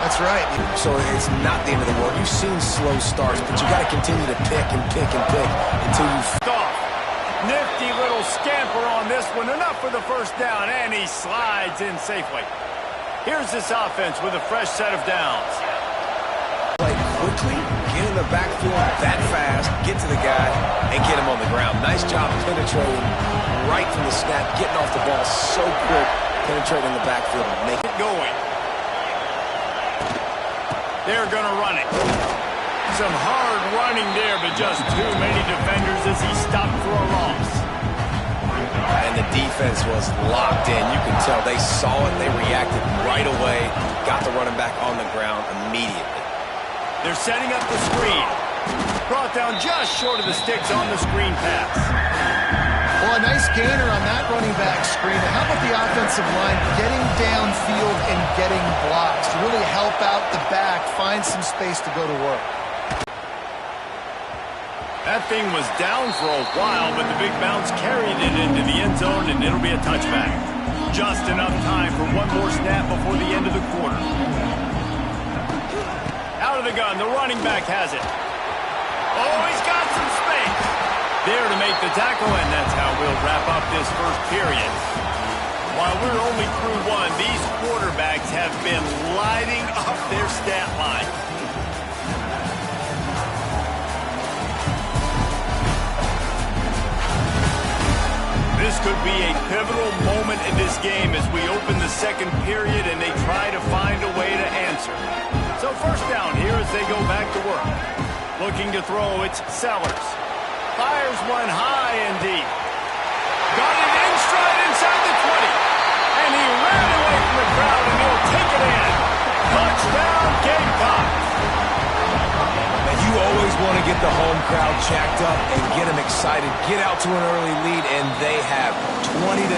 That's right. So it's not the end of the world. You've seen slow starts, but you got to continue to pick and pick and pick until you stop. Nifty little scamper on this one. Enough for the first down, and he slides in safely. Here's this offense with a fresh set of downs. Play quickly, get in the backfield that fast, get to the guy, and get him on the ground. Nice job penetrating right from the snap, getting off the ball so quick, penetrating the backfield and making it going. They're going to run it. Some hard running there, but just too many defenders as he stopped for a loss. And the defense was locked in. You can tell they saw it. They reacted right away. Got the running back on the ground immediately. They're setting up the screen. Brought down just short of the sticks on the screen pass. Well, a nice gainer on that running back screen. How about the offensive line getting downfield and getting blocks to really help out the back, find some space to go to work? That thing was down for a while, but the big bounce carried it into the end zone, and it'll be a touchback. Just enough time for one more snap before the end of the quarter. Out of the gun, the running back has it. Oh, he's got some space. There to make the tackle, and that's how we'll wrap up this first period. While we're only through one, these quarterbacks have been lighting up their stat line. This could be a pivotal moment in this game as we open the second period and they try to find a way to answer. So first down here as they go back to work. Looking to throw, it's Sellers. Fires one high and deep. Got it in stride inside the 20. And he ran away from the crowd and he'll take it in. Touchdown, Gamecocks. You always want to get the home crowd jacked up and get them excited. Get out to an early lead, and they have 20-0.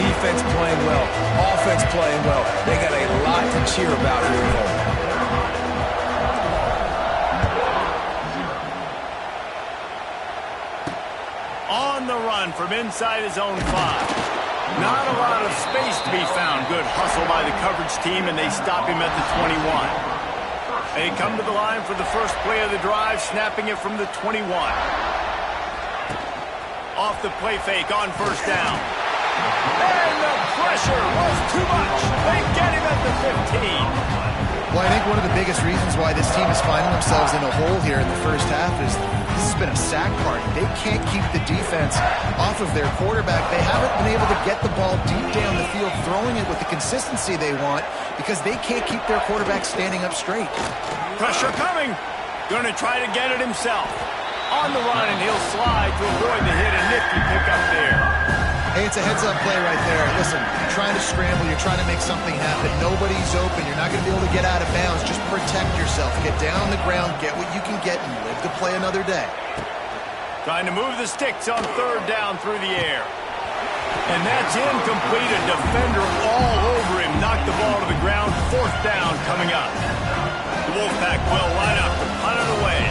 Defense playing well, offense playing well. They got a lot to cheer about here at home. On the run from inside his own 5. Not a lot of space to be found. Good hustle by the coverage team, and they stop him at the 21. They come to the line for the first play of the drive, snapping it from the 21. Off the play fake on first down. And the pressure was too much. They get him at the 15. Well, I think one of the biggest reasons why this team is finding themselves in a hole here in the first half is this has been a sack party. They can't keep the defense off of their quarterback. They haven't been able to get the ball deep down the field, throwing it with the consistency they want because they can't keep their quarterback standing up straight. Pressure coming. Going to try to get it himself. On the run, and he'll slide to avoid the hit. A nifty pickup there. Hey, it's a heads-up play right there. Listen, you're trying to scramble. You're trying to make something happen. Nobody's open. You're not going to be able to get out of bounds. Just protect yourself. Get down on the ground. Get what you can get and live to play another day. Trying to move the sticks on third down through the air. And that's incomplete. A defender all over him. Knocked the ball to the ground. Fourth down coming up. The Wolfpack will line up to punt it away.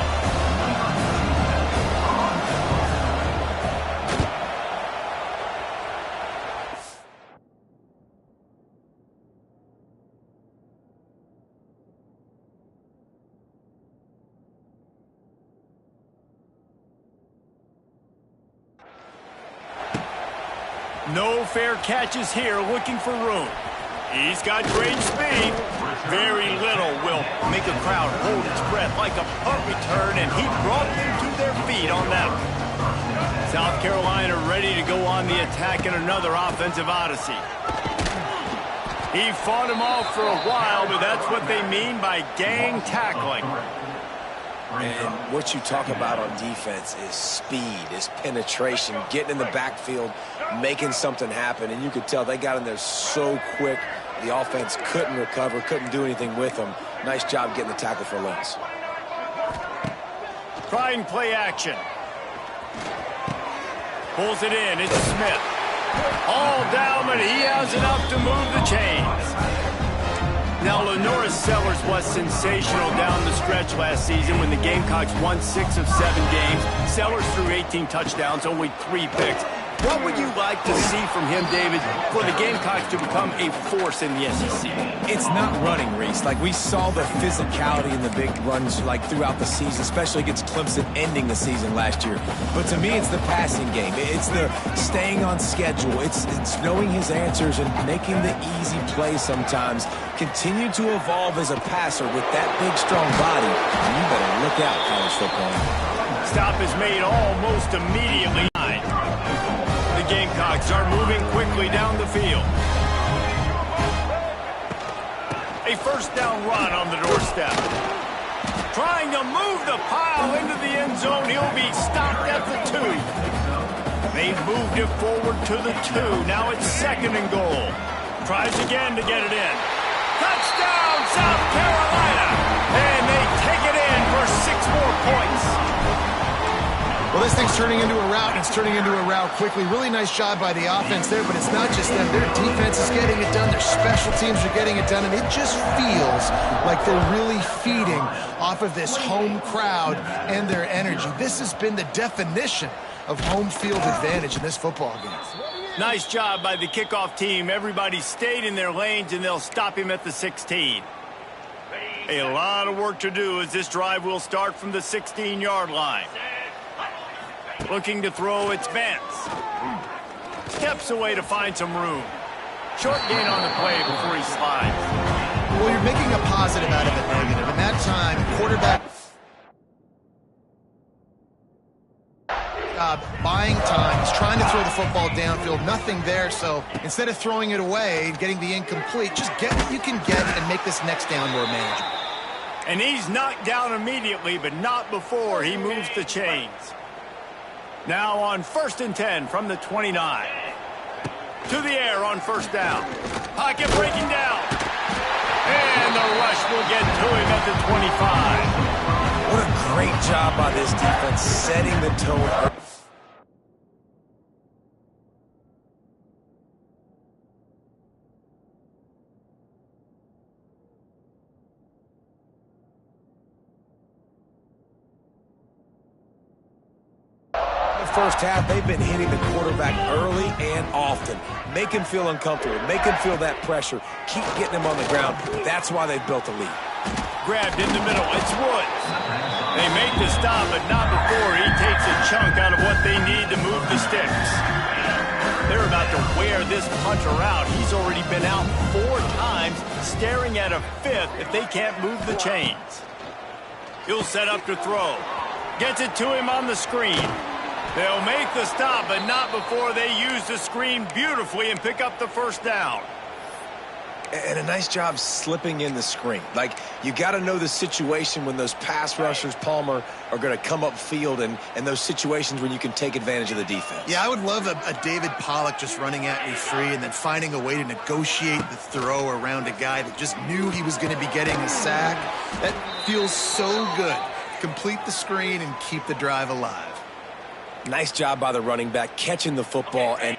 No fair catches here, looking for room. He's got great speed. Very little will make a crowd hold its breath like a punt return, and he brought them to their feet on that one. South Carolina ready to go on the attack in another offensive odyssey. He fought him off for a while, but that's what they mean by gang tackling. And what you talk about on defense is speed, is penetration, getting in the backfield, making something happen. And you could tell they got in there so quick, the offense couldn't recover, couldn't do anything with them. Nice job getting the tackle for loss. Trying play action. Pulls it in. It's Smith. All down, but he has enough to move the chains. Now, LaNorris Sellers was sensational down the stretch last season when the Gamecocks won 6 of 7 games. Sellers threw 18 touchdowns, only 3 picks. What would you like to see from him, David, for the Gamecocks to become a force in the SEC? It's not running, Reese. Like, we saw the physicality in the big runs, like, throughout the season, especially against Clemson ending the season last year. But to me, it's the passing game. It's the staying on schedule. It's knowing his answers and making the easy plays sometimes. Continue to evolve as a passer with that big, strong body. And you better look out, college football. Stop is made almost immediately. The Gamecocks are moving quickly down the field. A first down run on the doorstep. Trying to move the pile into the end zone. He'll be stopped at the 2. They've moved it forward to the 2. Now it's 2nd and goal. Tries again to get it in. Touchdown, South Carolina! And they take it in for 6 more points. Well, this thing's turning into a rout, and it's turning into a rout quickly. Really nice job by the offense there, but it's not just them. Their defense is getting it done. Their special teams are getting it done, and it just feels like they're really feeding off of this home crowd and their energy. This has been the definition of home field advantage in this football game. Nice job by the kickoff team. Everybody stayed in their lanes, and they'll stop him at the 16. A lot of work to do as this drive will start from the 16-yard line. Looking to throw, it's Vance. Steps away to find some room. Short gain on the play before he slides. Well, you're making a positive out of a negative. And that time, quarterback buying time. He's trying to throw the football downfield. Nothing there, so instead of throwing it away and getting the incomplete, just get what you can get and make this next down more manageable. And he's knocked down immediately, but not before he moves the chains. Now on 1st and 10 from the 29. To the air on first down. Pocket breaking down. And the rush will get to him at the 25. What a great job by this defense setting the tone. First half, they've been hitting the quarterback early and often. Make him feel uncomfortable. Make him feel that pressure. Keep getting him on the ground. That's why they've built a lead. Grabbed in the middle. It's Woods. They make the stop, but not before he takes a chunk out of what they need to move the sticks. They're about to wear this punter out. He's already been out 4 times, staring at a 5th if they can't move the chains. He'll set up to throw. Gets it to him on the screen. They'll make the stop, but not before they use the screen beautifully and pick up the first down. And a nice job slipping in the screen. Like, you got to know the situation when those pass rushers, Palmer, are going to come up field and those situations when you can take advantage of the defense. Yeah, I would love a David Pollock just running at me free and then finding a way to negotiate the throw around a guy that just knew he was going to be getting a sack. That feels so good. Complete the screen and keep the drive alive. Nice job by the running back catching the football and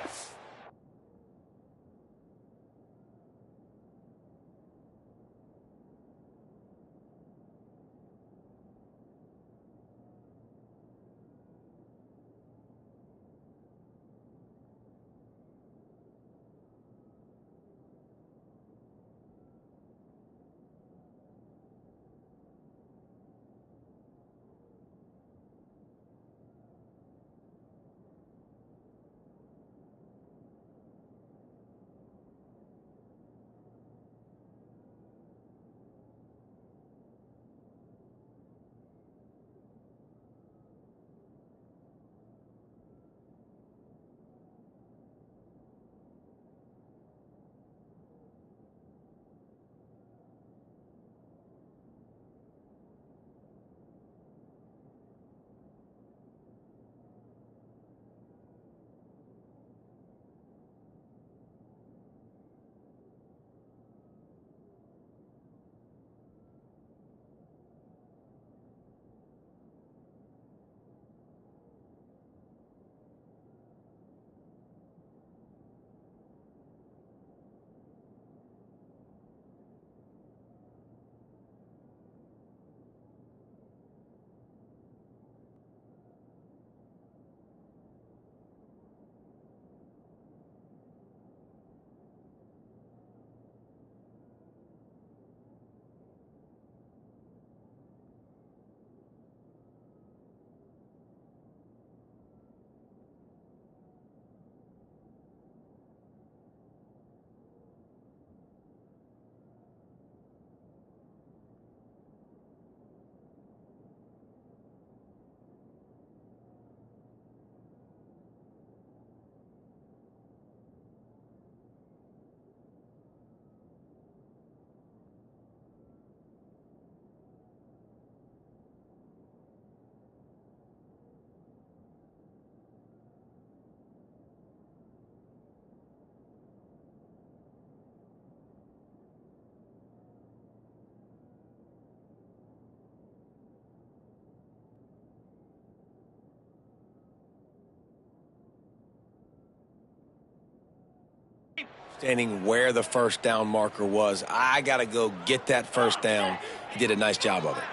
Understanding where the first down marker was. I got to go get that first down. He did a nice job of it.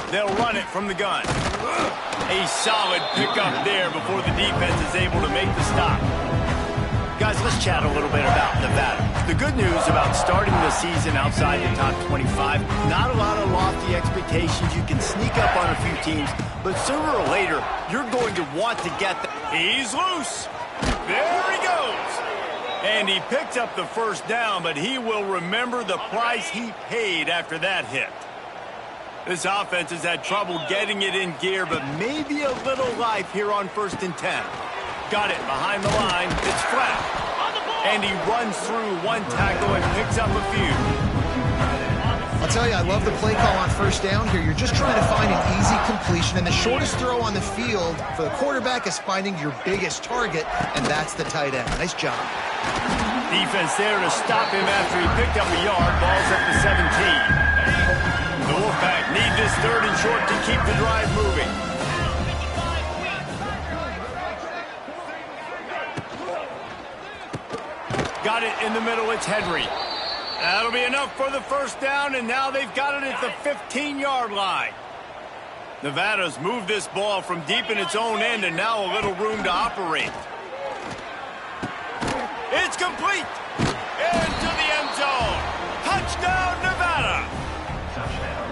They'll run it from the gun. A solid pickup there before the defense is able to make the stop. Guys, let's chat a little bit about Nevada. The good news about starting the season outside the top 25, not a lot of lofty expectations. You can sneak up on a few teams, but sooner or later, you're going to want to get them. He's loose. There he goes. And he picked up the first down, but he will remember the price he paid after that hit. This offense has had trouble getting it in gear, but maybe a little life here on 1st and 10. Got it behind the line. It's flat. And he runs through one tackle and picks up a few. I'll tell you, I love the play call on first down here. You're just trying to find an easy completion, and the shortest throw on the field for the quarterback is finding your biggest target, and that's the tight end. Nice job. Defense there to stop him after he picked up a yard. Ball's up to 17. The Wolfpack need this 3rd and short to keep the drive moving. Got it in the middle. It's Henry. That'll be enough for the first down, and now they've got it at the 15-yard line. Nevada's moved this ball from deep in its own end, and now a little room to operate. It's complete. Into the end zone. Touchdown, Nevada.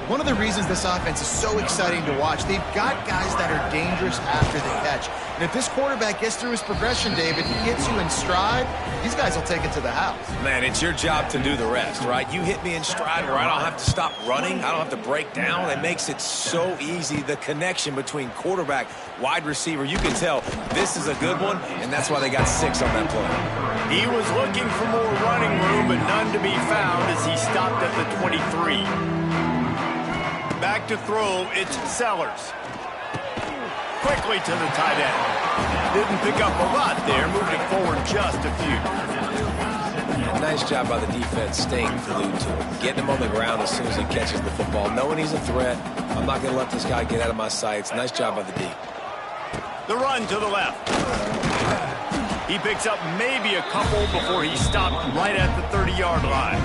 One of the reasons this offense is so exciting to watch, they've got guys that are dangerous after the catch. And if this quarterback gets through his progression, David, he hits you in stride, these guys will take it to the house. Man, it's your job to do the rest, right? You hit me in stride where I don't have to stop running. I don't have to break down. It makes it so easy. The connection between quarterback, wide receiver, you can tell this is a good one, and that's why they got 6 on that play. He was looking for more running room, but none to be found as he stopped at the 23. Back to throw, it's Sellers. Quickly to the tight end. Didn't pick up a lot there, moved it forward just a few. Nice job by the defense staying glued to him. Getting him on the ground as soon as he catches the football. Knowing he's a threat, I'm not going to let this guy get out of my sights. Nice job by the D. The run to the left. He picks up maybe a couple before he stopped right at the 30-yard line.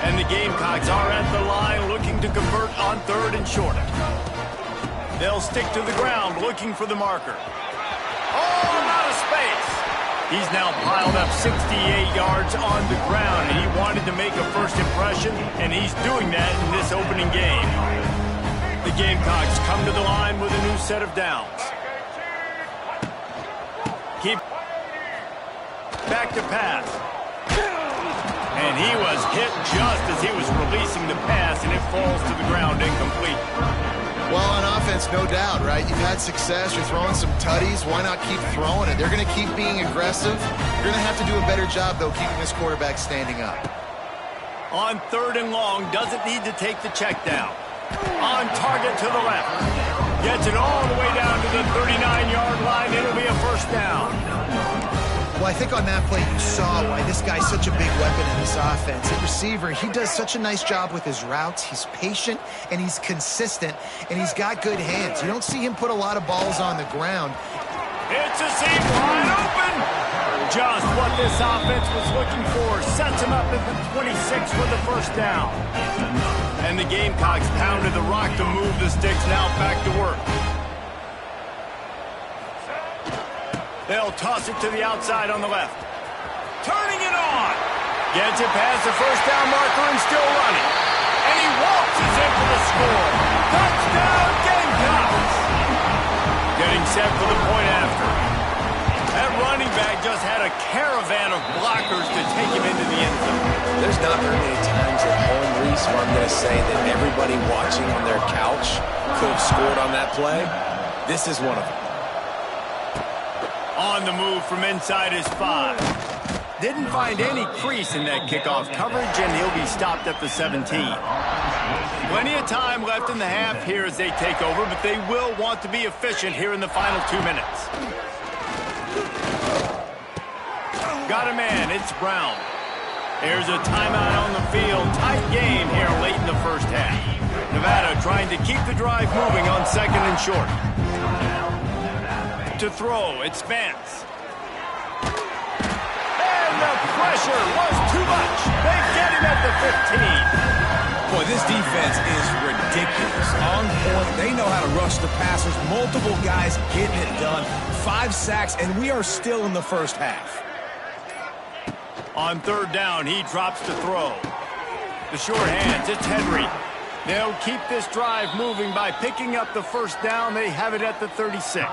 And the Gamecocks are at the line looking to convert on 3rd and short. They'll stick to the ground looking for the marker. Oh, out of space. He's now piled up 68 yards on the ground, and he wanted to make a first impression, and he's doing that in this opening game. The Gamecocks come to the line with a new set of downs. Keep back to pass. And he was hit just as he was releasing the pass, and it falls to the ground incomplete. Well, on offense, no doubt, right? You've had success. You're throwing some tutties. Why not keep throwing it? They're going to keep being aggressive. You're going to have to do a better job, though, keeping this quarterback standing up. On 3rd and long, doesn't need to take the check down. On target to the left. Gets it all the way down to the 39-yard line. It'll be a first down. Well, I think on that play you saw why this guy's such a big weapon in this offense. At receiver, he does such a nice job with his routes. He's patient, and he's consistent, and he's got good hands. You don't see him put a lot of balls on the ground. It's a seam wide open. Just what this offense was looking for. Sets him up at the 26 for the first down. And the Gamecocks pounded the rock to move the sticks. Now back to work. They'll toss it to the outside on the left. Turning it on. Gets it past the first down marker and still running. And he waltzes in for the score. Touchdown Gamecocks. Getting set for the point after. That running back just had a caravan of blockers to take him into the end zone. There's not very many times at home, Reese, where I'm going to say that everybody watching on their couch could have scored on that play. This is one of them. On the move from inside his 5. Didn't find any crease in that kickoff coverage, and he'll be stopped at the 17. Plenty of time left in the half here as they take over, but they will want to be efficient here in the final 2 minutes. Got a man, it's Brown. There's a timeout on the field. Tight game here late in the first half. Nevada trying to keep the drive moving on 2nd and short. To throw, it's Vance. pressure was too much. They get him at the 15. Boy, this defense is ridiculous. On point, they know how to rush the passers. Multiple guys getting it done. 5 sacks, and we are still in the first half. On third down, he drops to throw. The short hands, it's Henry. They'll keep this drive moving by picking up the first down. They have it at the 36.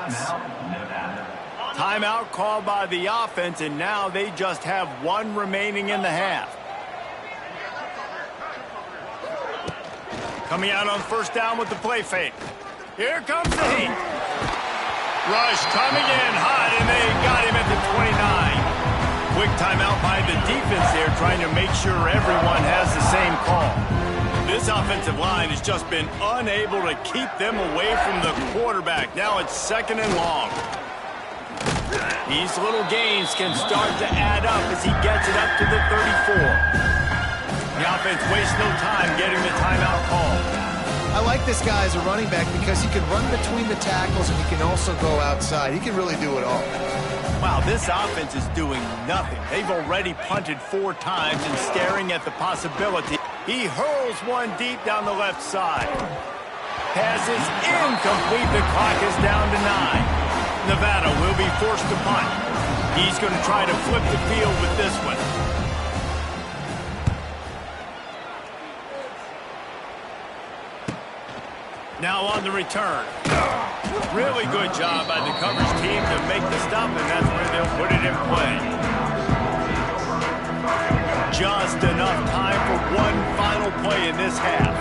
Timeout called by the offense, and now they just have 1 remaining in the half. Coming out on first down with the play fake. Here comes the heat. Rush coming in hot, and they got him at the 29. Quick timeout by the defense there, trying to make sure everyone has the same call. This offensive line has just been unable to keep them away from the quarterback. Now it's 2nd and long. These little gains can start to add up as he gets it up to the 34. The offense wastes no time getting the timeout call. I like this guy as a running back because he can run between the tackles and he can also go outside. He can really do it all. Wow, this offense is doing nothing. They've already punted 4 times and staring at the possibility. He hurls one deep down the left side. Pass is incomplete. The clock is down to 9. Nevada will be forced to punt. He's going to try to flip the field with this one. Now on the return. Really good job by the coverage team to make the stop, and that's where they'll put it in play. Just enough time for one final play in this half.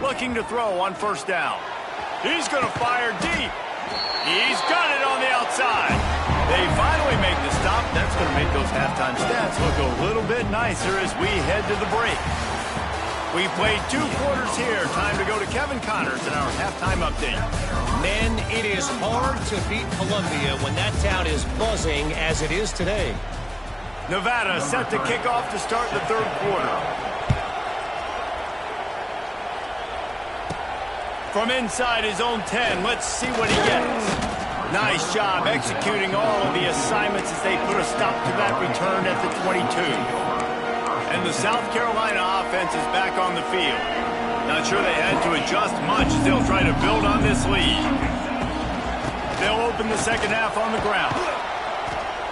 Looking to throw on first down. He's going to fire deep. He's got it on the outside. They finally make the stop. That's going to make those halftime stats look a little bit nicer as we head to the break. We played 2 quarters here. Time to go to Kevin Connors in our halftime update. Men, it is hard to beat Columbia when that town is buzzing as it is today. Nevada set to kick off to start the 3rd quarter. From inside his own 10, let's see what he gets. Nice job executing all of the assignments as they put a stop to that return at the 22. And the South Carolina offense is back on the field. Not sure they had to adjust much as they'll try to build on this lead. They'll open the second half on the ground.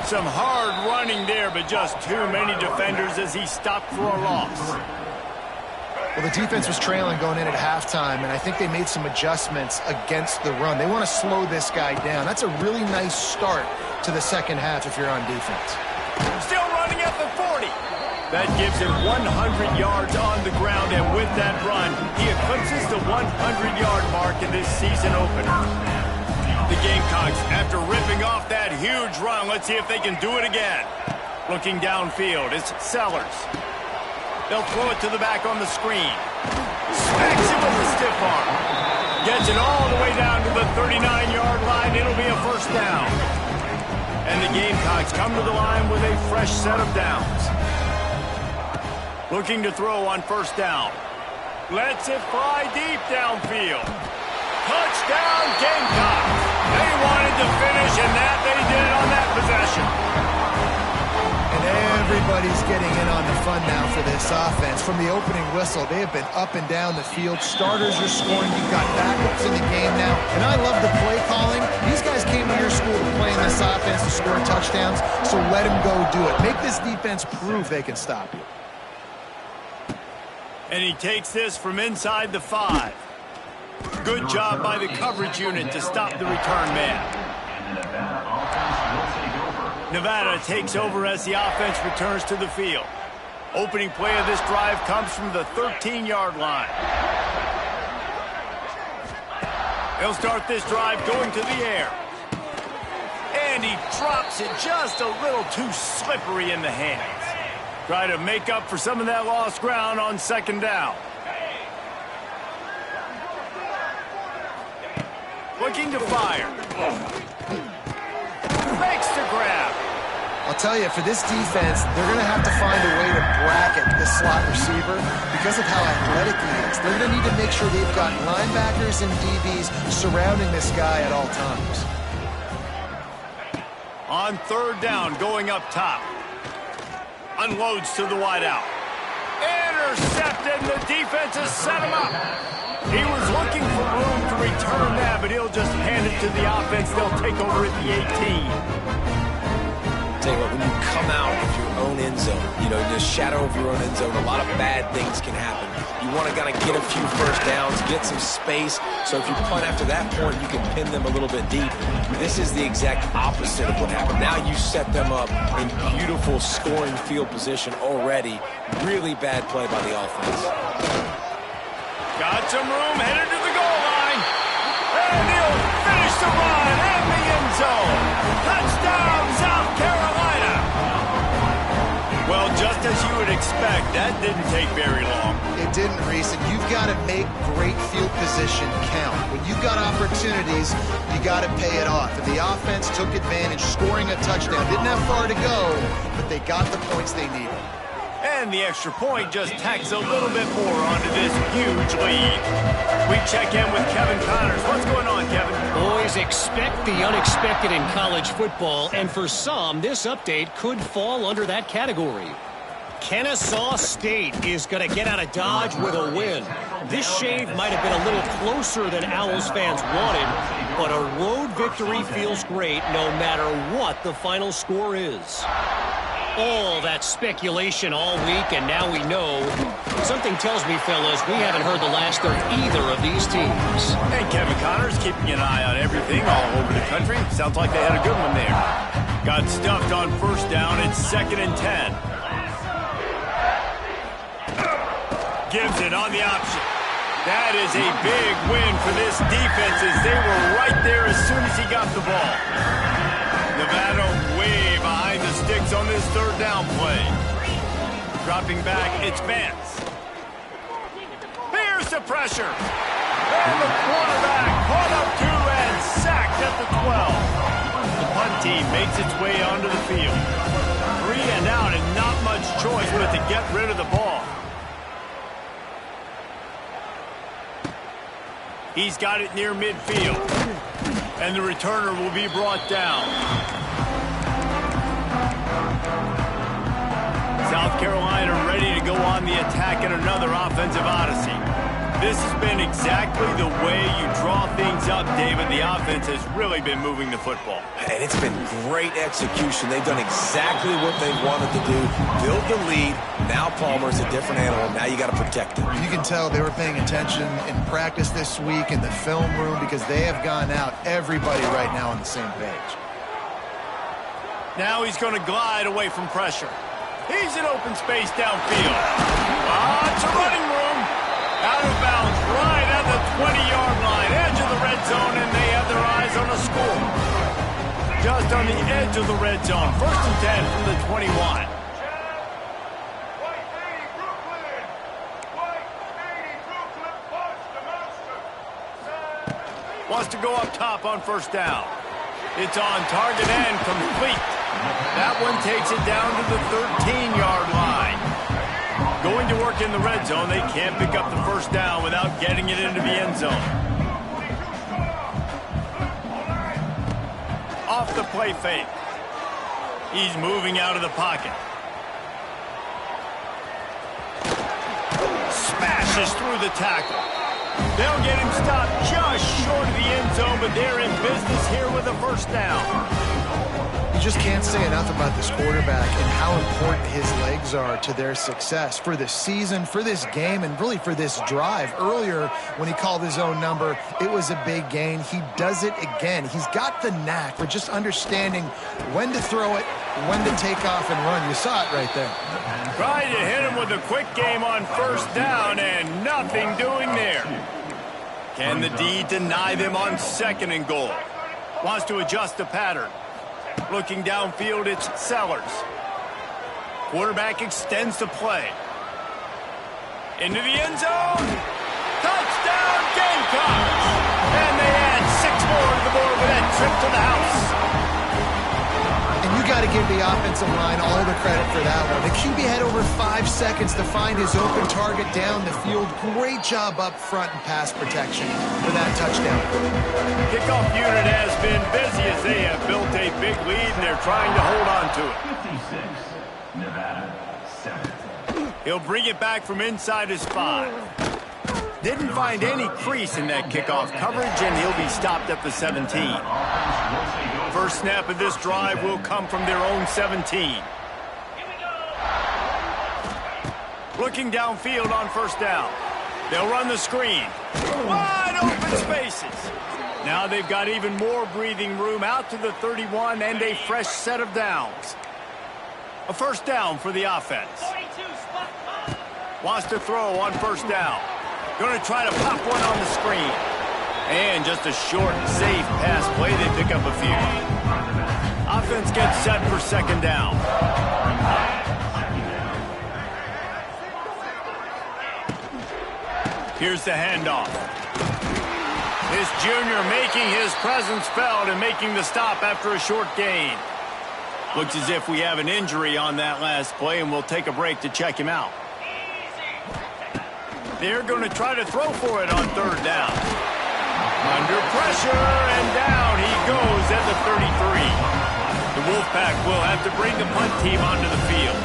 Some hard running there, but just too many defenders as he stopped for a loss. Well, the defense was trailing going in at halftime, and I think they made some adjustments against the run. They want to slow this guy down. That's a really nice start to the second half if you're on defense. Still running at the 40. That gives him 100 yards on the ground, and with that run, he eclipses the 100-yard mark in this season opener. The Gamecocks, after ripping off that huge run, let's see if they can do it again. Looking downfield, it's Sellers. They'll throw it to the back on the screen. Smacks it with the stiff arm. Gets it all the way down to the 39-yard line. It'll be a first down. And the Gamecocks come to the line with a fresh set of downs. Looking to throw on first down. Lets it fly deep downfield. Touchdown, Gamecocks. They wanted to finish, and that they did on that possession. And everybody's getting in on the fun now for this offense. From the opening whistle, they have been up and down the field. Starters are scoring. You've got backups in the game now. And I love the play calling. These guys came to your school to play in this offense to score touchdowns, so let them go do it. Make this defense prove they can stop you. And he takes this from inside the 5. Good job by the coverage unit to stop the return man. Nevada takes over as the offense returns to the field. Opening play of this drive comes from the 13-yard line. They'll start this drive going to the air. And he drops it just a little too slippery in the hands. Try to make up for some of that lost ground on second down. Looking to fire. Makes the grab. I'll tell you, for this defense, they're going to have to find a way to bracket this slot receiver because of how athletic he is. They're going to need to make sure they've got linebackers and DBs surrounding this guy at all times. On third down, going up top. Unloads to the wideout. Intercepted, and the defense has set him up. He was looking for room to return that, but he'll just hand it to the offense. They'll take over at the 18. Tell you what, when you come out of your own end zone, you know, the shadow of your own end zone, a lot of bad things can happen. You want to kind of get a few first downs, get some space, so if you punt after that point, you can pin them a little bit deep. This is the exact opposite of what happened. Now you set them up in beautiful scoring field position already. Really bad play by the offense. Got some room, headed to the goal line. And he'll finish the run in the end zone. Touchdown, South Carolina. Well, just as you would expect, that didn't take very long. It didn't, Reese, and you've got to make great field position count. When you've got opportunities, you got to pay it off. And the offense took advantage, scoring a touchdown. Didn't have far to go, but they got the points they needed. And the extra point just tacks a little bit more onto this huge lead. We check in with Kevin Connors. What's going on, Kevin? Boys, expect the unexpected in college football, and for some, this update could fall under that category. Kennesaw State is going to get out of Dodge with a win. This shave might have been a little closer than Owls fans wanted, but a road victory feels great no matter what the final score is. All that speculation all week, and now we know. Something tells me, fellas, we haven't heard the last of either of these teams. And Kevin Connors keeping an eye on everything all over the country. Sounds like they had a good one there. Got stuffed on first down. It's 2nd and 10. Gibson on the option. That is a big win for this defense as they were right there as soon as he got the ball. Nevada way behind the sticks on this third down play. Dropping back, it's Vance. Here's the pressure. And the quarterback caught up to and sacked at the 12. The punt team makes its way onto the field. 3 and out and not much choice but to get rid of the ball. He's got it near midfield. And the returner will be brought down. South Carolina ready to go on the attack in another offensive odyssey. This has been exactly the way you draw things up, David. The offense has really been moving the football. And it's been great execution. They've done exactly what they wanted to do. Build the lead. Now Palmer's a different animal. Now you got to protect him. You can tell they were paying attention in practice this week in the film room because they have gone out, everybody right now on the same page. Now he's going to glide away from pressure. He's in open space downfield. It's a running room. Out of bounds right at the 20-yard line, edge of the red zone, and they have their eyes on a score. Just on the edge of the red zone. 1st and 10 from the 21. Wants to go up top on first down. It's on target and complete. That one takes it down to the 13-yard line. Going to work in the red zone, they can't pick up the first down without getting it into the end zone. Off the play fake. He's moving out of the pocket. Smashes through the tackle. They'll get him stopped just short of the end zone, but they're in business here with a first down. You just can't say enough about this quarterback and how important his legs are to their success for the season, for this game, and really for this drive. Earlier, when he called his own number, it was a big gain. He does it again. He's got the knack for just understanding when to throw it, when to take off and run. You saw it right there. Tried to hit him with a quick game on first down, and nothing doing there. Can the D deny them on 2nd and goal? Wants to adjust the pattern. Looking downfield, it's Sellers. Quarterback extends the play. Into the end zone. Touchdown, Gamecocks! And they add 6 more to the board with that trip to the house. And you got to give the offensive line all the credit for that one. The QB had over 5 seconds to find his open target down the field. Great job up front in pass protection for that touchdown. Kickoff unit has been busy as they have built a big lead, and they're trying to hold on to it. 56, Nevada, 7. He'll bring it back from inside his 5. Didn't find any crease in that kickoff coverage, and he'll be stopped at the 17. First snap of this drive will come from their own 17. Looking downfield on first down. They'll run the screen. Wide open spaces. Now they've got even more breathing room out to the 31 and a fresh set of downs. A first down for the offense. Wants to throw on first down. Going to try to pop one on the screen. And just a short, safe pass play. They pick up a few. Offense gets set for second down. Here's the handoff. This junior making his presence felt and making the stop after a short gain. Looks as if we have an injury on that last play, and we'll take a break to check him out. They're going to try to throw for it on third down. Under pressure, and down he goes at the 33. The Wolfpack will have to bring the punt team onto the field.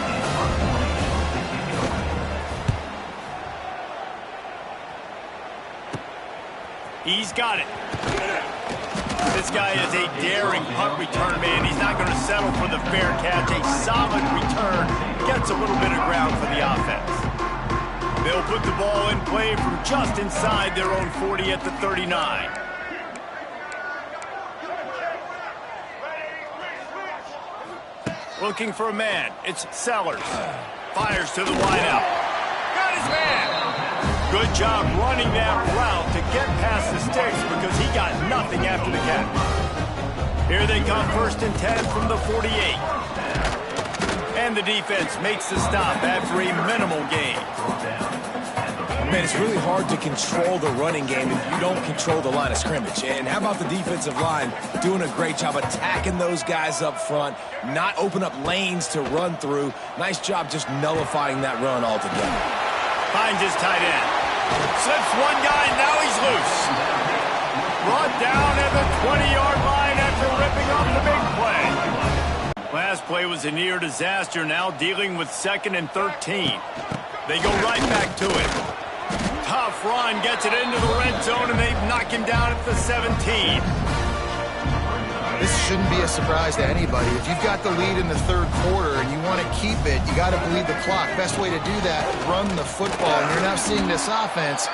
He's got it. This guy is a daring punt return man. He's not going to settle for the fair catch. A solid return. Gets a little bit of ground for the offense. They'll put the ball in play from just inside their own 40 at the 39. Looking for a man. It's Sellers. Fires to the wideout. Got his man. Good job running that route to get past the sticks because he got nothing after the catch. Here they come, first and 10 from the 48. And the defense makes the stop after a minimal gain. Man, it's really hard to control the running game if you don't control the line of scrimmage. And how about the defensive line doing a great job attacking those guys up front, not open up lanes to run through. Nice job just nullifying that run altogether. Finds his tight end. Slips one guy, now he's loose. Brought down at the 20-yard line after ripping off the big play. Last play was a near disaster, now dealing with 2nd and 13. They go right back to it. Tough run, gets it into the red zone, and they knock him down at the 17. This shouldn't be a surprise to anybody. If you've got the lead in the third quarter and you want to keep it, you got to bleed the clock. Best way to do that, run the football. And you're now seeing this offense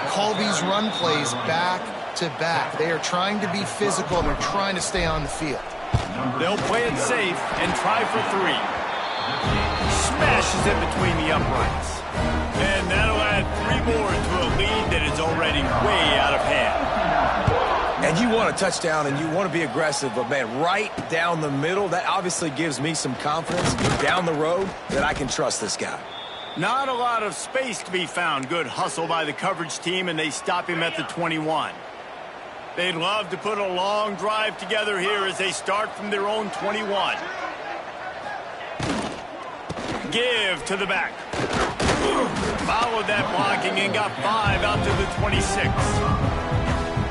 call these run plays back to back. They are trying to be physical, and they're trying to stay on the field. They'll play it safe and try for 3. Smashes it between the uprights. And that'll add 3 more to a lead that is already way out of hand. And you want a touchdown and you want to be aggressive, but man, right down the middle, that obviously gives me some confidence down the road that I can trust this guy. Not a lot of space to be found. Good hustle by the coverage team, and they stop him at the 21. They'd love to put a long drive together here as they start from their own 21. Give to the back. Followed that blocking and got 5 out to the 26.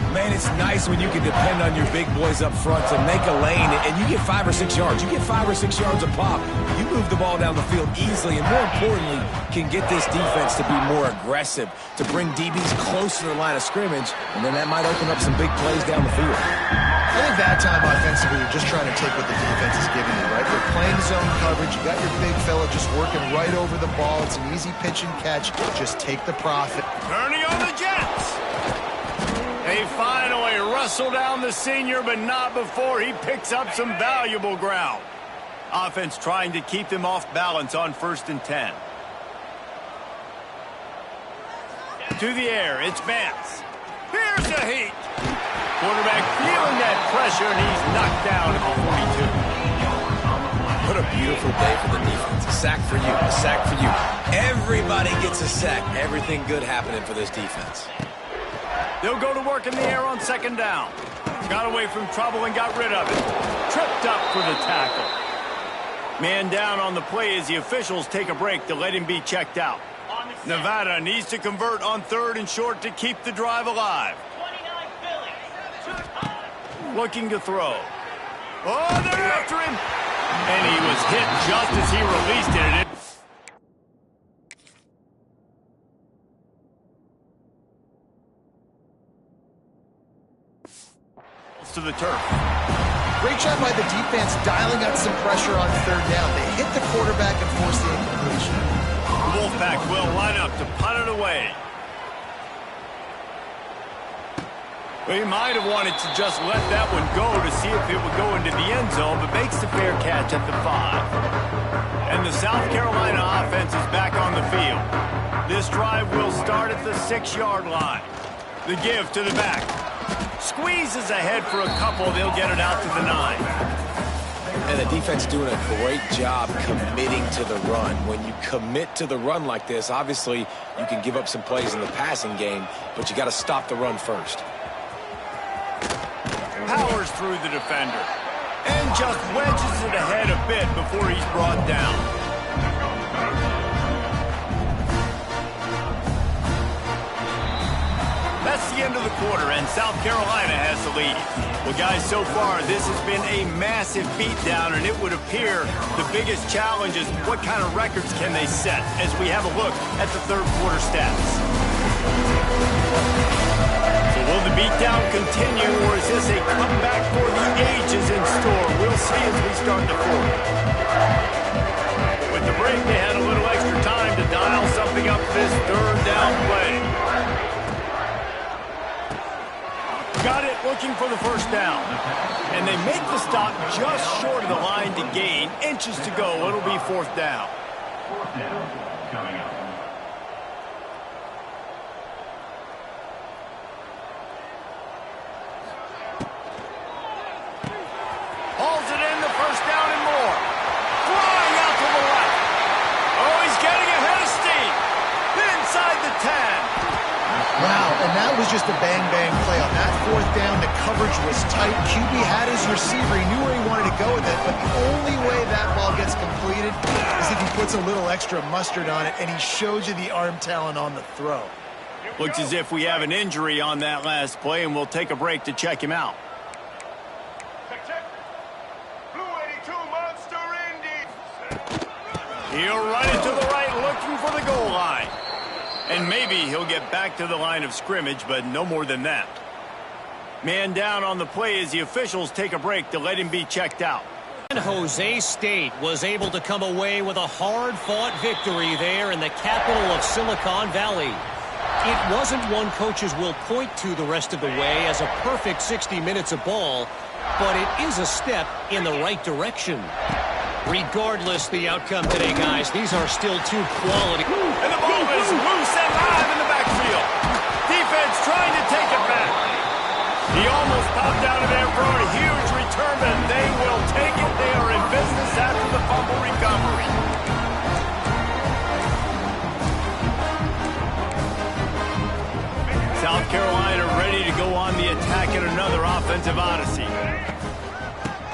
Man, it's nice when you can depend on your big boys up front to make a lane, and you get 5 or 6 yards. You get 5 or 6 yards a pop. You move the ball down the field easily, and more importantly, can get this defense to be more aggressive, to bring DBs close to the line of scrimmage, and then that might open up some big plays down the field. I think that time offensively, you're just trying to take what the defense is giving you, right? You're playing zone coverage. You got your big fella just working right over the ball. It's an easy pitch and catch. Just take the profit. Turning on the Jets. They finally wrestle down the senior, but not before he picks up some valuable ground. Offense trying to keep them off balance on 1st and 10. To the air, it's Vance. Here's the heat. Quarterback feeling that pressure, and he's knocked down at the 42. What a beautiful day for the defense. A sack for you, a sack for you. Everybody gets a sack. Everything good happening for this defense. They'll go to work in the air on 2nd down. Got away from trouble and got rid of it. Tripped up for the tackle. Man down on the play as the officials take a break to let him be checked out. Nevada needs to convert on 3rd and short to keep the drive alive. Looking to throw. Oh, they're after him. And he was hit just as he released it. To the turf. Great job by the defense dialing up some pressure on 3rd down. They hit the quarterback and forced the incompletion. The Wolfpack will line up to punt it away. Well, he might have wanted to just let that one go to see if it would go into the end zone, but makes the fair catch at the 5. And the South Carolina offense is back on the field. This drive will start at the 6-yard line. The give to the back. Squeezes ahead for a couple. They'll get it out to the 9. And the defense doing a great job committing to the run. When you commit to the run like this, obviously you can give up some plays in the passing game, but you got to stop the run first. Powers through the defender. And just wedges it ahead a bit before he's brought down. That's the end of the quarter, and South Carolina has the lead. Well, guys, so far, this has been a massive beatdown, and it would appear the biggest challenge is what kind of records can they set as we have a look at the 3rd quarter stats. So will the beatdown continue, or is this a comeback for the ages in store? We'll see as we start the 4th. With the break, they had a little extra time to dial something up this 3rd down play. Got it, looking for the 1st down. And they make the stop just short of the line to gain. Inches to go. It'll be 4th down. 4th down coming up. Hauls it in, the 1st down and more. Flying out to the left. Oh, he's getting ahead of steam. Inside the 10. Wow, and that was just a bang-bang play. On that 4th down, the coverage was tight. QB had his receiver. He knew where he wanted to go with it, but the only way that ball gets completed is if he puts a little extra mustard on it, and he shows you the arm talent on the throw. Looks as if we have an injury on that last play, and we'll take a break to check him out. Blue 82 Monster Indy. He'll run it to the right, looking for the goal line. And maybe he'll get back to the line of scrimmage, but no more than that. Man down on the play as the officials take a break to let him be checked out. And Jose State was able to come away with a hard-fought victory there in the capital of Silicon Valley. It wasn't one coaches will point to the rest of the way as a perfect 60 minutes of ball, but it is a step in the right direction. Regardless the outcome today, guys, these are still 2 quality. And the ball is loose and live in the backfield. Defense trying to take it back. He almost popped out of there for a huge return, but they will take it. They are in business after the fumble recovery. South Carolina ready to go on the attack in another offensive odyssey.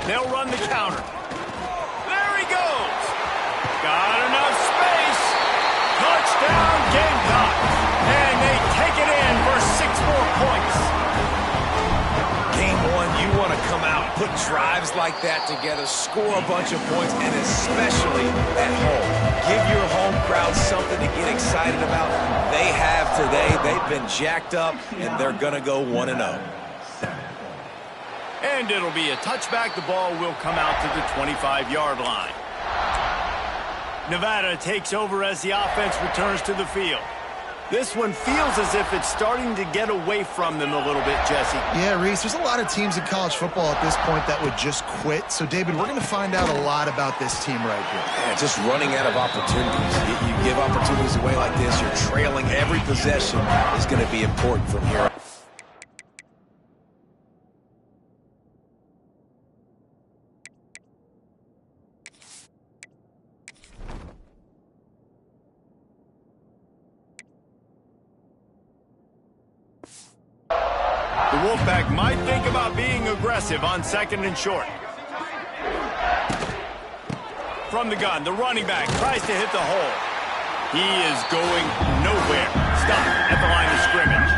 They'll run the counter. Got enough space. Touchdown, Gamecocks. And they take it in for 6 more points. Game 1, you want to come out, put drives like that together, score a bunch of points, and especially at home. Give your home crowd something to get excited about. They have today. They've been jacked up, and they're going to go 1-0. And it'll be a touchback. The ball will come out to the 25-yard line. Nevada takes over as the offense returns to the field. This one feels as if it's starting to get away from them a little bit, Jesse. Yeah, Reese, there's a lot of teams in college football at this point that would just quit. So, David, we're going to find out a lot about this team right here. Yeah, just running out of opportunities. You give opportunities away like this, you're trailing. Every possession is going to be important from here on. The Wolfpack might think about being aggressive on 2nd and short. from the gun. The running back tries to hit the hole. He is going nowhere. Stop at the line of scrimmage.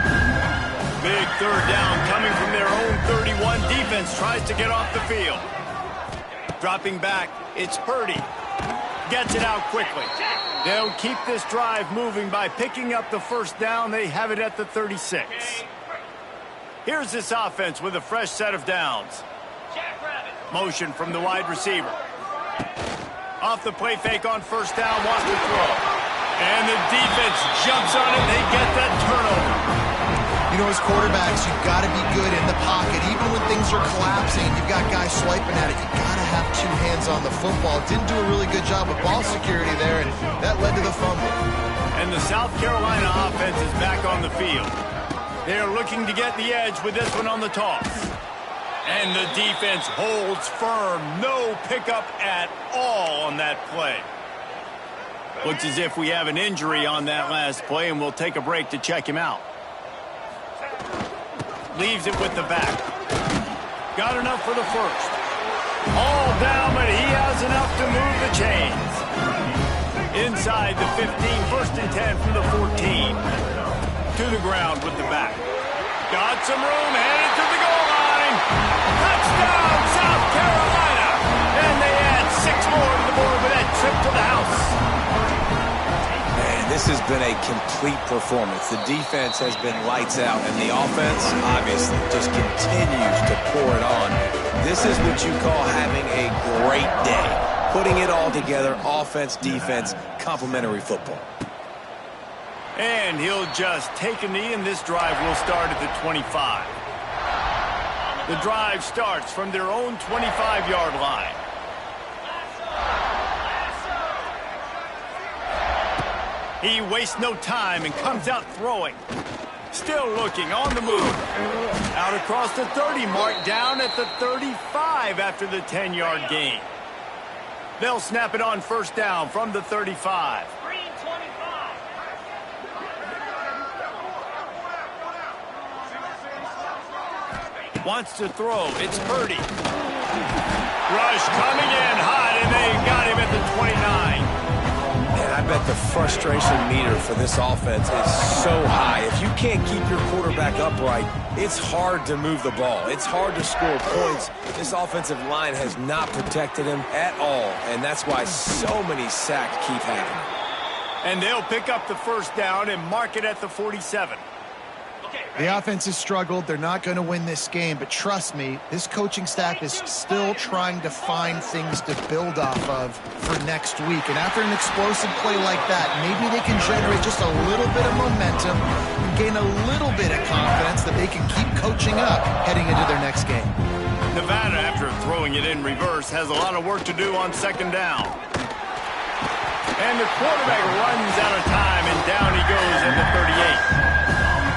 Big third down coming from their own 31. Defense tries to get off the field. Dropping back, it's Purdy. Gets it out quickly. They'll keep this drive moving by picking up the first down. They have it at the 36. Here's this offense with a fresh set of downs. Motion from the wide receiver. Off the play fake on first down, wants to throw. And the defense jumps on it. They get that turnover. You know, as quarterbacks, you've got to be good in the pocket. Even when things are collapsing, you've got guys swiping at it. You've got to have two hands on the football. Didn't do a really good job of ball security there, and that led to the fumble. And the South Carolina offense is back on the field. They are looking to get the edge with this one on the toss. And the defense holds firm. No pickup at all on that play. Looks as if we have an injury on that last play, and we'll take a break to check him out. Leaves it with the back. Got enough for the first. All down, but he has enough to move the chains. Inside the 15, first and 10 from the 14. To the ground with the back. Got some room, headed to the goal line. Touchdown, South Carolina. And they add 6 more to the board with that trip to the house. Man, this has been a complete performance. The defense has been lights out, and the offense, obviously, just continues to pour it on. This is what you call having a great day. Putting it all together, offense, defense, complementary football. And he'll just take a knee, and this drive will start at the 25. The drive starts from their own 25-yard line. He wastes no time and comes out throwing. Still looking, on the move. Out across the 30 mark, down at the 35 after the 10-yard gain. They'll snap it on first down from the 35. Wants to throw. It's Purdy. Rush coming in hot, and they got him at the 29. And I bet the frustration meter for this offense is so high. If you can't keep your quarterback upright, it's hard to move the ball. It's hard to score points. This offensive line has not protected him at all, and that's why so many sacks keep happening. And they'll pick up the first down and mark it at the 47. The offense has struggled. They're not going to win this game, but trust me, this coaching staff is still trying to find things to build off of for next week. And after an explosive play like that, maybe they can generate just a little bit of momentum and gain a little bit of confidence that they can keep coaching up heading into their next game. Nevada, after throwing it in reverse, has a lot of work to do on second down. And the quarterback runs out of time, and down he goes at the 38.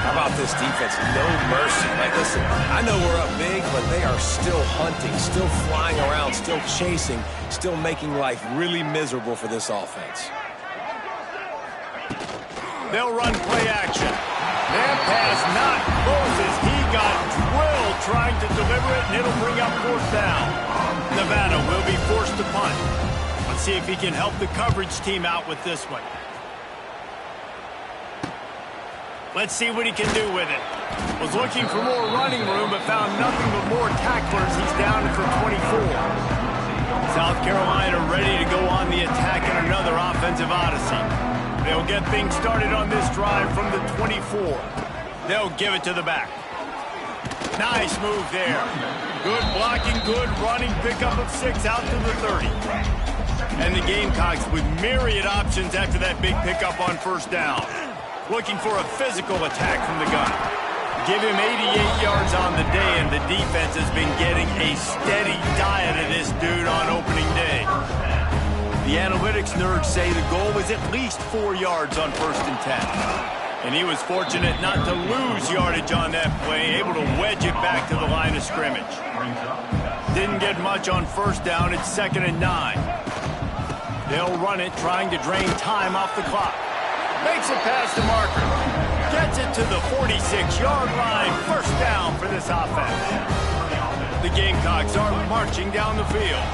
How about this defense? No mercy. Like, listen, I know we're up big, but they are still hunting, still flying around, still chasing, still making life really miserable for this offense. They'll run play action. That pass not close as he got drilled trying to deliver it, and it'll bring up fourth down. Nevada will be forced to punt. Let's see if he can help the coverage team out with this one. Let's see what he can do with it. Was looking for more running room, but found nothing but more tacklers. He's down for 24. South Carolina ready to go on the attack in another offensive odyssey. They'll get things started on this drive from the 24. They'll give it to the back. Nice move there. Good blocking, good running, pickup of 6 out to the 30. And the Gamecocks with myriad options after that big pickup on first down. Looking for a physical attack from the gun. Give him 88 yards on the day, and the defense has been getting a steady diet of this dude on opening day. The analytics nerds say the goal was at least 4 yards on first and 10. And he was fortunate not to lose yardage on that play, able to wedge it back to the line of scrimmage. Didn't get much on first down. It's 2nd and 9. They'll run it, trying to drain time off the clock. Makes it past the marker. Gets it to the 46-yard line. First down for this offense. The Gamecocks are marching down the field.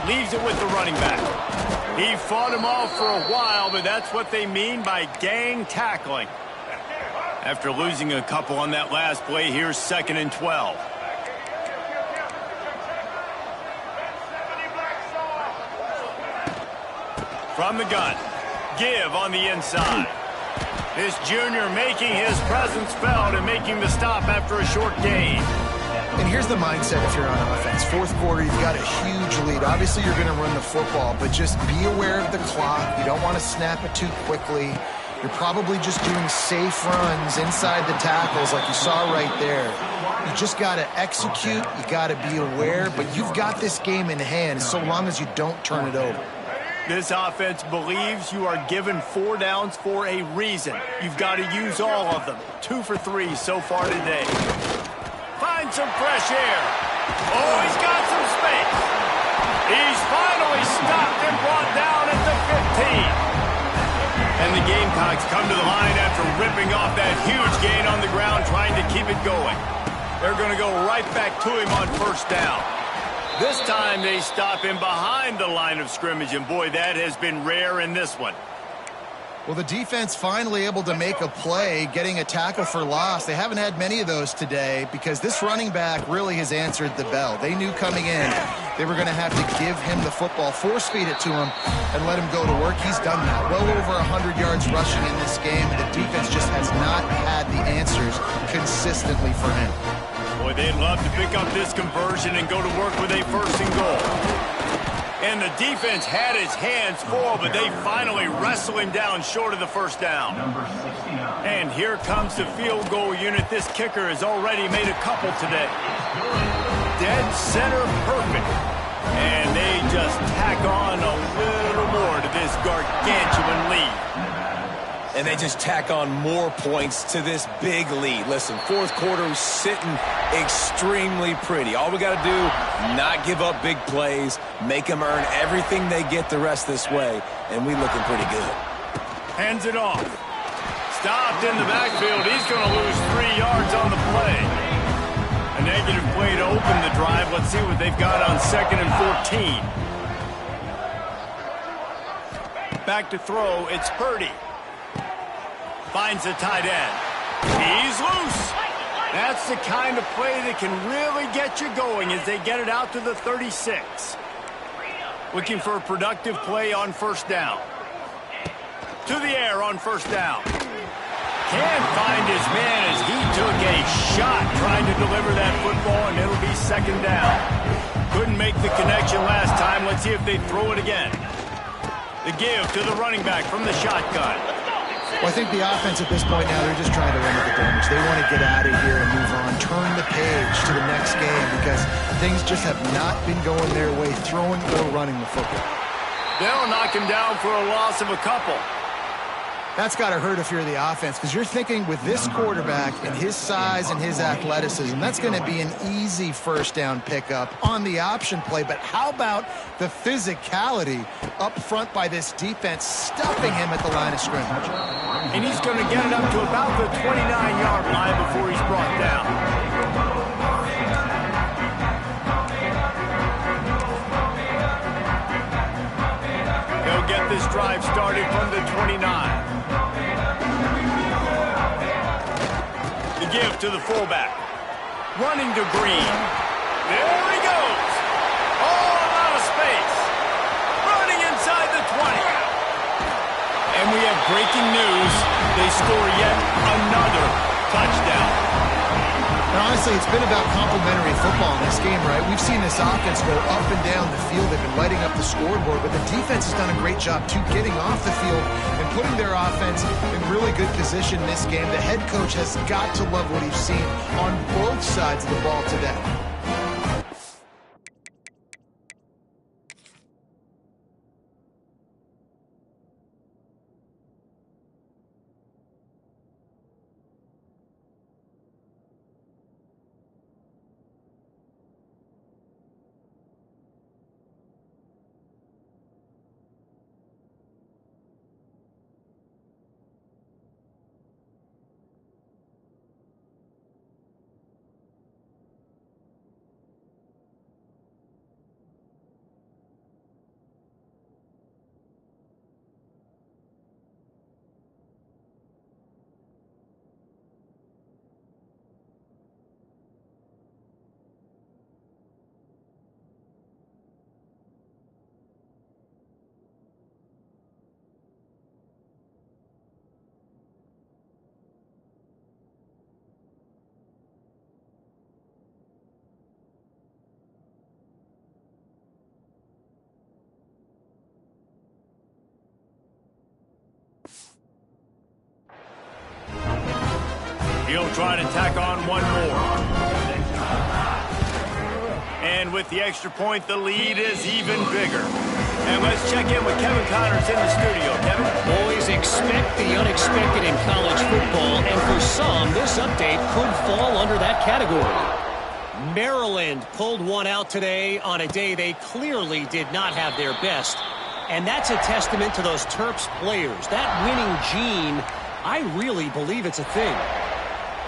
Leaves it with the running back. He fought him off for a while, but that's what they mean by gang tackling. After losing a couple on that last play, here's 2nd and 12. From the gun, give on the inside. This junior making his presence felt and making the stop after a short gain. And here's the mindset if you're on offense. Fourth quarter, you've got a huge lead. Obviously, you're going to run the football, but just be aware of the clock. You don't want to snap it too quickly. You're probably just doing safe runs inside the tackles like you saw right there. You just got to execute. You got to be aware, but you've got this game in hand so long as you don't turn it over. This offense believes you are given 4 downs for a reason. You've got to use all of them. 2 for 3 so far today. Find some fresh air. Oh, he's got some space. He's finally stopped and brought down at the 15. And the Gamecocks come to the line after ripping off that huge gain on the ground, trying to keep it going. They're going to go right back to him on 1st down. This time they stop him behind the line of scrimmage, and boy, that has been rare in this one. Well, the defense finally able to make a play, getting a tackle for loss. They haven't had many of those today because this running back really has answered the bell. They knew coming in they were going to have to give him the football, force-feed it to him, and let him go to work. He's done that. Well over 100 yards rushing in this game, and the defense just has not had the answers consistently for him. Boy, they'd love to pick up this conversion and go to work with a 1st and goal. And the defense had his hands full, but they finally wrestle him down short of the 1st down. And here comes the field goal unit. This kicker has already made a couple today. Dead center perfect. And they just tack on a little more to this gargantuan lead. And they just tack on more points to this big lead. Listen, 4th quarter sitting extremely pretty. All we got to do, not give up big plays, make them earn everything they get the rest this way, and we looking pretty good. Hands it off. Stopped in the backfield. He's going to lose 3 yards on the play. A negative play to open the drive. Let's see what they've got on 2nd and 14. Back to throw. It's Purdy. Finds the tight end. He's loose. That's the kind of play that can really get you going as they get it out to the 36. Looking for a productive play on 1st down. To the air on 1st down. Can't find his man as he took a shot trying to deliver that football, and it'll be 2nd down. Couldn't make the connection last time. Let's see if they throw it again. The give to the running back from the shotgun. Well, I think the offense at this point now, they're just trying to limit the damage. They want to get out of here and move on, turn the page to the next game because things just have not been going their way, throwing or running the football. They'll knock him down for a loss of a couple. That's got to hurt if you're the offense because you're thinking with this quarterback and his size and his athleticism, that's going to be an easy 1st down pickup on the option play. But how about the physicality up front by this defense, stuffing him at the line of scrimmage? And he's going to get it up to about the 29-yard line before he's brought down. They'll get this drive started from the 29. The give to the fullback. Running to Green. There he goes. All out of space. Running inside the 20. And we have breaking news. They score yet another touchdown. And honestly, it's been about complementary football in this game, right? We've seen this offense go up and down the field. They've been lighting up the scoreboard, but the defense has done a great job, too, getting off the field and putting their offense in really good position in this game. The head coach has got to love what he's seen on both sides of the ball today. He'll try to tack on one more. And with the extra point, the lead is even bigger. And let's check in with Kevin Connors in the studio. Kevin? Boys, expect the unexpected in college football, and for some, this update could fall under that category. Maryland pulled one out today on a day they clearly did not have their best. And that's a testament to those Terps players. That winning gene, I really believe it's a thing.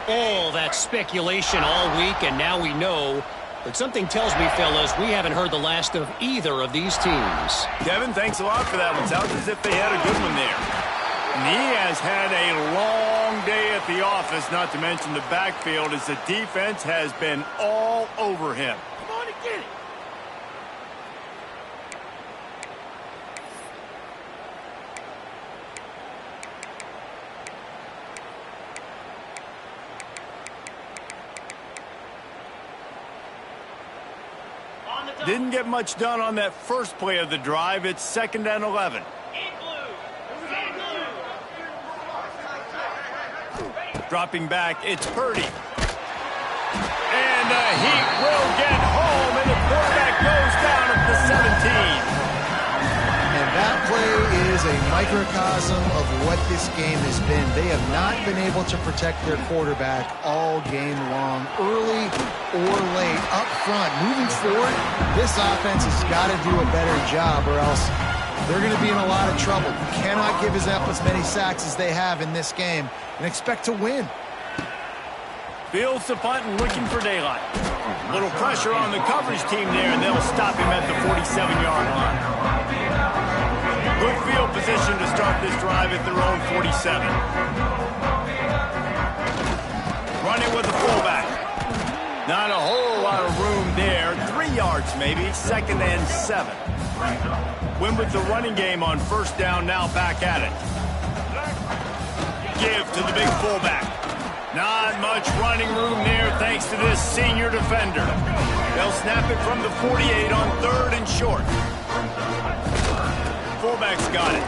All that speculation all week, and now we know. But something tells me, fellas, we haven't heard the last of either of these teams. Kevin, thanks a lot for that one. Sounds as if they had a good one there. And he has had a long day at the office, not to mention the backfield, as the defense has been all over him. Come on and get it. Didn't get much done on that first play of the drive. It's 2nd and 11. Dropping back, it's Purdy. And he will get home, and the quarterback goes down at the 17. And that play is a microcosm of what this game has been. They have not been able to protect their quarterback all game long, early or late, up front. Moving forward, this offense has got to do a better job, or else they're going to be in a lot of trouble. You cannot give up as many sacks as they have in this game and expect to win. Fields the punt and looking for daylight. A little pressure on the coverage team there, and they'll stop him at the 47-yard line. Good field position to start this drive at their own 47. Running with the fullback. Not a whole lot of room there. 3 yards maybe, 2nd and 7. Win with the running game on 1st down, now back at it. Give to the big fullback. Not much running room there thanks to this senior defender. They'll snap it from the 48 on 3rd and short. Fullback's got it.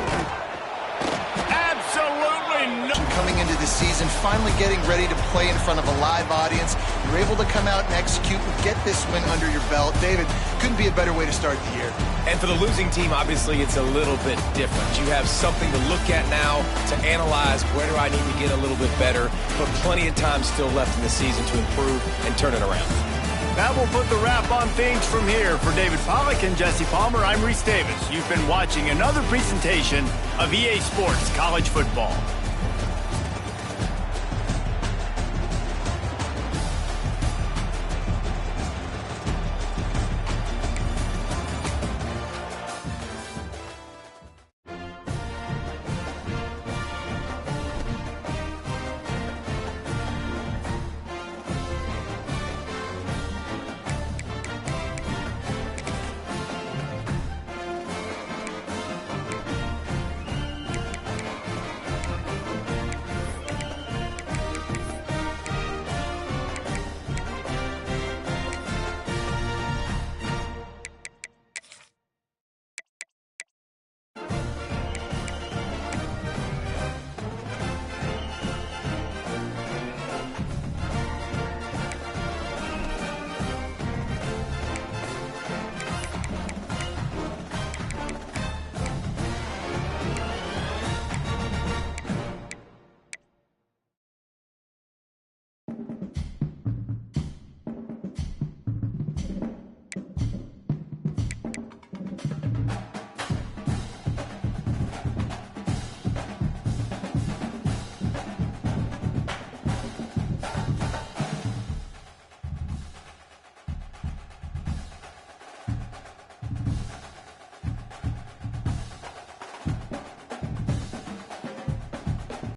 Absolutely no. Coming into the season, finally getting ready to play in front of a live audience. You're able to come out and execute and get this win under your belt. David, couldn't be a better way to start the year. And for the losing team, obviously, it's a little bit different. You have something to look at now to analyze where do I need to get a little bit better, but plenty of time still left in the season to improve and turn it around. That will put the wrap on things from here. For David Pollack and Jesse Palmer, I'm Reese Davis. You've been watching another presentation of EA Sports College Football.